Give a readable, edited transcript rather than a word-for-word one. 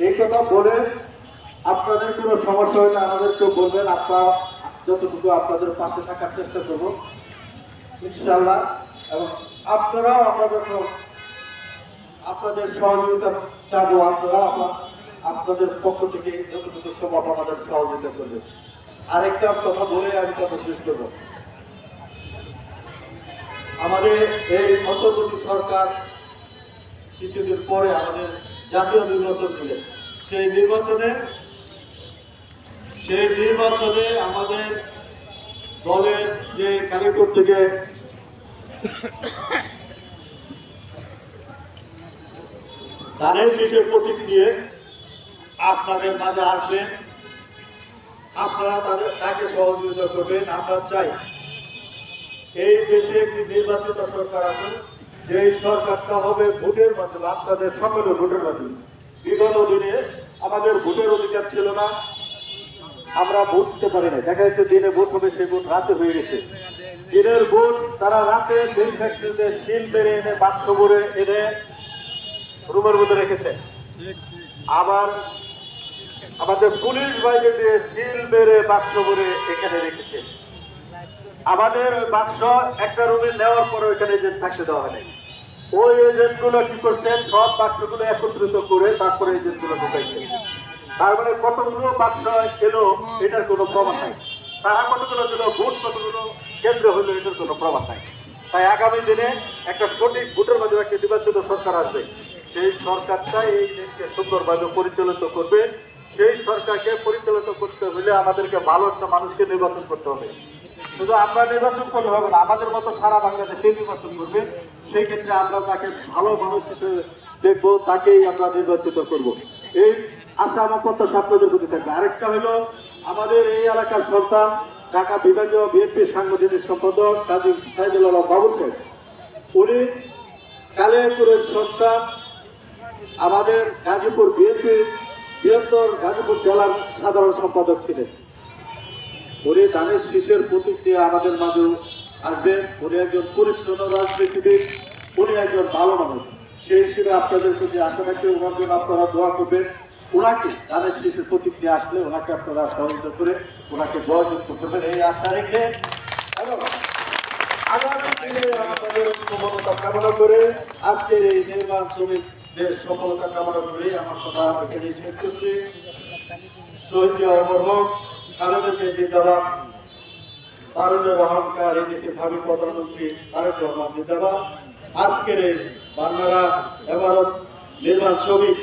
এই কথা বলে আপনাদের কোনো সমস্যা হলে আমাদেরকে বলবেন, আপনারা যতটুকু আপনাদের পাশে থাকার চেষ্টা করবো ইনশাআল্লাহ। এবং আপনারাও আমরা যখন আপনাদের সহযোগিতা চাবো, আপনারা আপনাদের পক্ষ থেকে যতটুকু সম্ভব আমাদের সহযোগিতা করবেন। আরেকটা কথা বলে আমি কথা শেষ করবো। আমাদের এই অন্তর্বর্তী সরকার কিছুদিন পরে আমাদের জাতীয় নির্বাচন দিলে সেই নির্বাচনে আমাদের দলের যে কারিগর থেকে ধানের শীষের প্রতীক নিয়ে আপনাদের মাঝে আসবেন, আপনারা তাকে সহযোগিতা করবেন। আমরা চাই এই দেশে একটি নির্বাচিত সরকার আসুন, যে সরকারটা হবে ভোটের মাধ্যমে, আপনাদের সকলে ভোটের মাধ্যমে। বিগত দিনে আমাদের ভোটের অধিকার ছিল না, আমরা ভোট দিতে পারি না। দেখা যাচ্ছে দিনে ভোট হবে, সেই ভোট রাতে হয়ে গেছে। দিনের ভোট তারা রাতে মিল ফ্যাক্টরিতে সিল মেরে এনে বাক্স ভরে এনে রুমের মধ্যে রেখেছে। আবার আমাদের পুলিশ বাহিনী দিয়ে সিল মেরে বাক্স ভরে এখানে রেখেছে। আমাদের বাক্স একটা রুমে নেওয়ার পরে ওইখানে এজেন্ট থাকতে দেওয়া হয়নি। ওই এজেন্ট গুলো কি করছেন, সব বাক্সগুলো একত্রিত করে তারপরে এজেন্ট গুলো ঢুকাইছে। তার মানে কতগুলো বাক্স এলো এটার কোনো প্রমাণ নাই। তারা কতগুলো ছিল, ভোট কতগুলো কেন্দ্র হইলো এটার কোনো প্রমাণ নাই। তাই আগামী দিনে একটা সঠিক ভোটের মাধ্যমে একটা নির্বাচিত সরকার আসবে, সেই সরকারটা এই দেশকে সুন্দরভাবে পরিচালিত করবে। সেই সরকারকে পরিচালিত করতে হলে আমাদেরকে ভালো একটা মানুষকে নির্বাচন করতে হবে। শুধু আমরা নির্বাচন করলে হবে না, আমাদের মতো সারা বাংলাদেশে নির্বাচন করবে। সেই ক্ষেত্রে আমরা তাকে ভালো মানুষ হিসেবে দেখবো, তাকেই আমরা নির্বাচিত করব। এই আশা আমার প্রত্যাশা আপনাদের প্রতি থাকবে। আরেকটা হলো, আমাদের এই এলাকার সন্তান ঢাকা বিভাগীয় বিএনপি সাংগঠনিক সম্পাদক কাজী সাইদুল আলম বাবু সাহেব, উনি কালিয়াপুরের সন্তান, আমাদের গাজীপুর বিএনপির বৃহত্তর গাজীপুর জেলার সাধারণ সম্পাদক ছিলেন। উনি ধানের শীষের প্রতীক দিয়ে আমাদের মাঝে আসবেন। উনি একজন পরিচ্ছন্ন রাজনীতিবিদ, উনি একজন ভালো মানুষ। সেই হিসেবে আপনাদের প্রতি আশা রাখতে ওনার জন্য আপনারা দোয়া করবেন। ওনাকে ধানের শীষের প্রতীক দিয়ে আসলে ওনাকে আপনারা সহযোগিতা করে ওনাকে জয়যুক্ত করবেন, এই আশা রেখে এবং আগামী দিনে আমাদের সফলতা কামনা করে আজকের এই নির্মাণ শ্রমিকদের সফলতা কামনা করে আমার কথা এখানে শেষ করছি। শহীদ অমর হোক, খালেদা জিয়া জিন্দাবাদ, তারুণের অহংকার, এই দেশের ভাবি প্রধানমন্ত্রী তারেক রহমান জিন্দাবাদ। আজকের এই বান্নারা এমারত নির্মাণ শ্রমিক